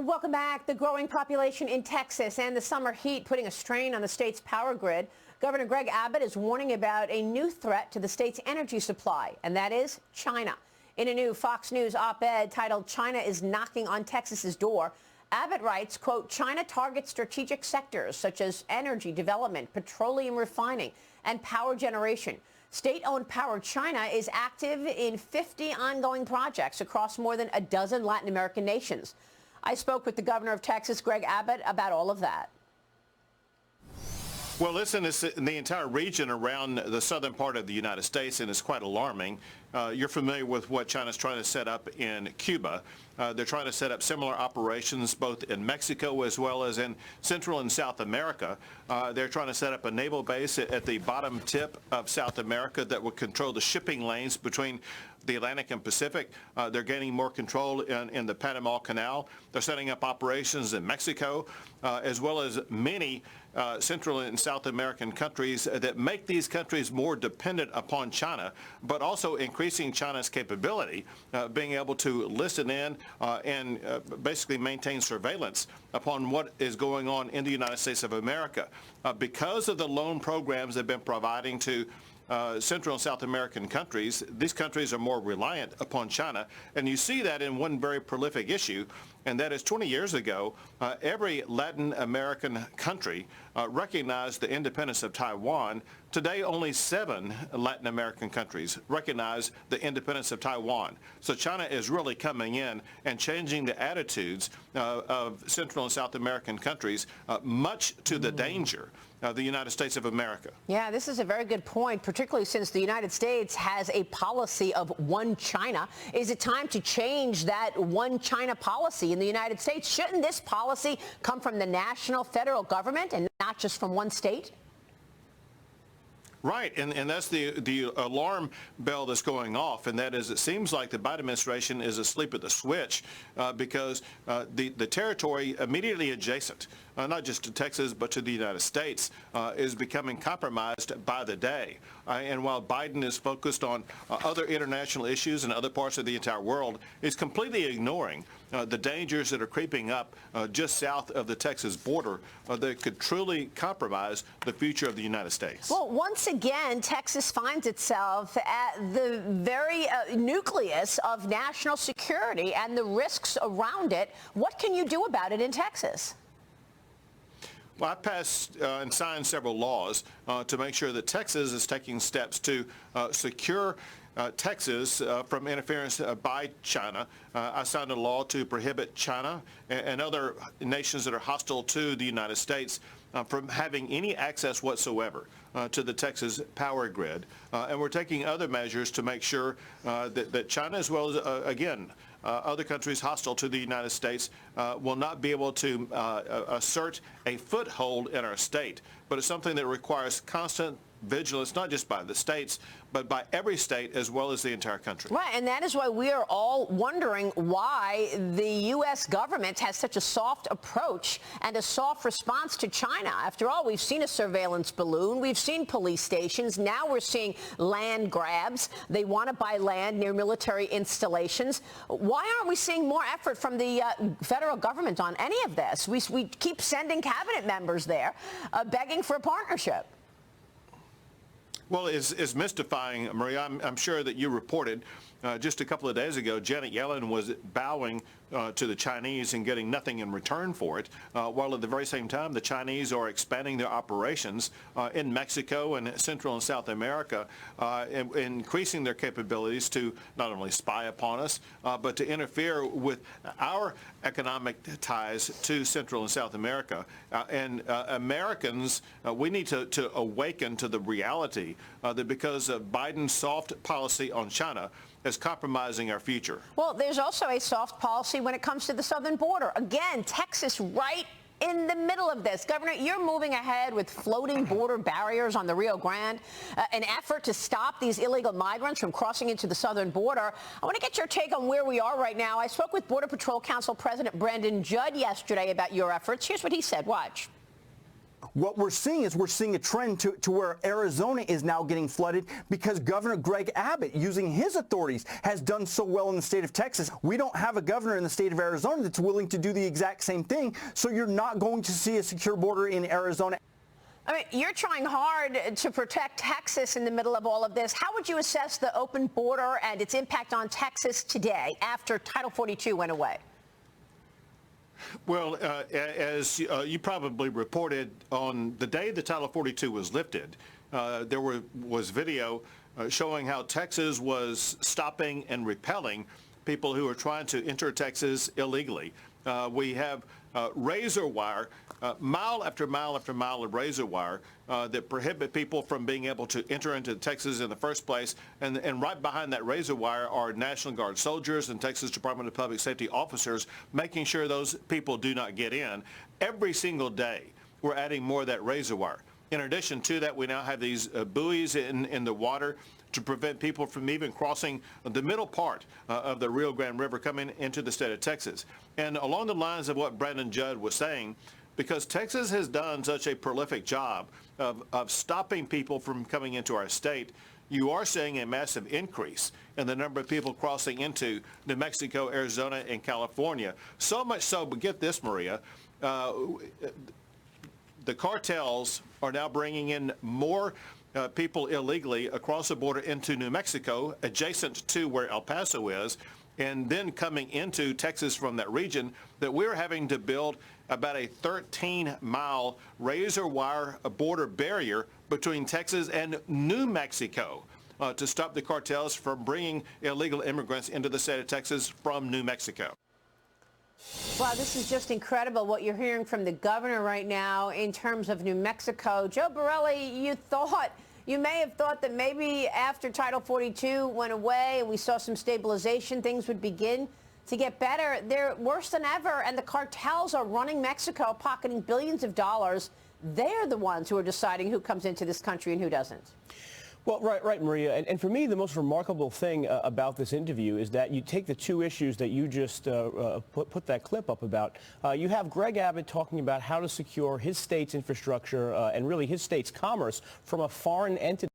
Welcome back. The growing population in Texas and the summer heat putting a strain on the state's power grid. Governor Greg Abbott is warning about a new threat to the state's energy supply, and that is China. In a new Fox News op-ed titled "China is Knocking on Texas's Door," Abbott writes, quote, "China targets strategic sectors such as energy development, petroleum refining, and power generation. State-owned Power China is active in 50 ongoing projects across more than a dozen Latin American nations." I spoke with the governor of Texas, Greg Abbott, about all of that. Well, listen, it's in the entire region around the southern part of the United States, and it's quite alarming. You're familiar with what China's trying to set up in Cuba. They're trying to set up similar operations both in Mexico as well as in Central and South America. They're trying to set up a naval base at the bottom tip of South America that will control the shipping lanes between the Atlantic and Pacific. They're gaining more control in the Panama Canal. They're setting up operations in Mexico, as well as many Central and South American countries that make these countries more dependent upon China, but also increasing China's capability, being able to listen in and basically maintain surveillance upon what is going on in the United States of America. Because of the loan programs they've been providing to Central and South American countries, these countries are more reliant upon China. And you see that in one very prolific issue, and that is 20 years ago, every Latin American country recognized the independence of Taiwan. Today, only 7 Latin American countries recognize the independence of Taiwan. So China is really coming in and changing the attitudes of Central and South American countries, much to the danger of the United States of America. Yeah, this is a very good point, particularly since the United States has a policy of one China. Is it time to change that one China policy in the United States? Shouldn't this policy come from the national federal government and not just from one state? Right, and that's the alarm bell that's going off, and that is it seems like the Biden administration is asleep at the switch because the territory immediately adjacent, not just to Texas but to the United States, is becoming compromised by the day. And while Biden is focused on other international issues in other parts of the entire world, he's completely ignoring the dangers that are creeping up just south of the Texas border that could truly compromise the future of the United States. Well, once again, Texas finds itself at the very nucleus of national security and the risks around it. What can you do about it in Texas? Well, I passed and signed several laws to make sure that Texas is taking steps to secure Texas from interference by China. I signed a law to prohibit China and other nations that are hostile to the United States from having any access whatsoever to the Texas power grid. And we're taking other measures to make sure that China, as well as, again, other countries hostile to the United States will not be able to assert a foothold in our state. But it's something that requires constant vigilance, not just by the states, but by every state as well as the entire country. Right, and that is why we are all wondering why the U.S. government has such a soft approach and a soft response to China. After all, we've seen a surveillance balloon, we've seen police stations, now we're seeing land grabs. They want to buy land near military installations. Why aren't we seeing more effort from the federal government on any of this? We keep sending cabinet members there begging for a partnership. Well, it's mystifying, Maria. I'm sure that you reported just a couple of days ago, Janet Yellen was bowing to the Chinese and getting nothing in return for it, while at the very same time the Chinese are expanding their operations in Mexico and Central and South America, increasing their capabilities to not only spy upon us, but to interfere with our economic ties to Central and South America. And Americans, we need to awaken to the reality that because of Biden's soft policy on China, is compromising our future. Well, there's also a soft policy when it comes to the southern border. Again, Texas right in the middle of this. Governor, you're moving ahead with floating border barriers on the Rio Grande, an effort to stop these illegal migrants from crossing into the southern border. I want to get your take on where we are right now. I spoke with Border Patrol Council President Brandon Judd yesterday about your efforts. Here's what he said. Watch. What we're seeing is a trend to where Arizona is now getting flooded because Governor Greg Abbott, using his authorities, has done so well in the state of Texas. We don't have a governor in the state of Arizona that's willing to do the exact same thing, so you're not going to see a secure border in Arizona. I mean, you're trying hard to protect Texas in the middle of all of this. How would you assess the open border and its impact on Texas today after Title 42 went away? Well, as you probably reported, on the day the Title 42 was lifted, there was video showing how Texas was stopping and repelling people who are trying to enter Texas illegally. We have razor wire, mile after mile after mile of razor wire that prohibit people from being able to enter into Texas in the first place. And right behind that razor wire are National Guard soldiers and Texas Department of Public Safety officers making sure those people do not get in. Every single day, we're adding more of that razor wire. In addition to that, we now have these buoys in the water to prevent people from even crossing the middle part of the Rio Grande River coming into the state of Texas. And along the lines of what Brandon Judd was saying, because Texas has done such a prolific job of stopping people from coming into our state, you are seeing a massive increase in the number of people crossing into New Mexico, Arizona, and California. So much so, but get this, Maria, the cartels are now bringing in more people illegally across the border into New Mexico, adjacent to where El Paso is, and then coming into Texas from that region, that we're having to build about a 13-mile razor wire border barrier between Texas and New Mexico to stop the cartels from bringing illegal immigrants into the state of Texas from New Mexico. Wow, this is just incredible what you're hearing from the governor right now in terms of New Mexico. Joe Borelli, you may have thought that maybe after Title 42 went away and we saw some stabilization, things would begin to get better. They're worse than ever, and the cartels are running Mexico, pocketing billions of dollars. They're the ones who are deciding who comes into this country and who doesn't. Well, right, Maria. And for me, the most remarkable thing about this interview is that you take the two issues that you just put that clip up about. You have Greg Abbott talking about how to secure his state's infrastructure and really his state's commerce from a foreign entity.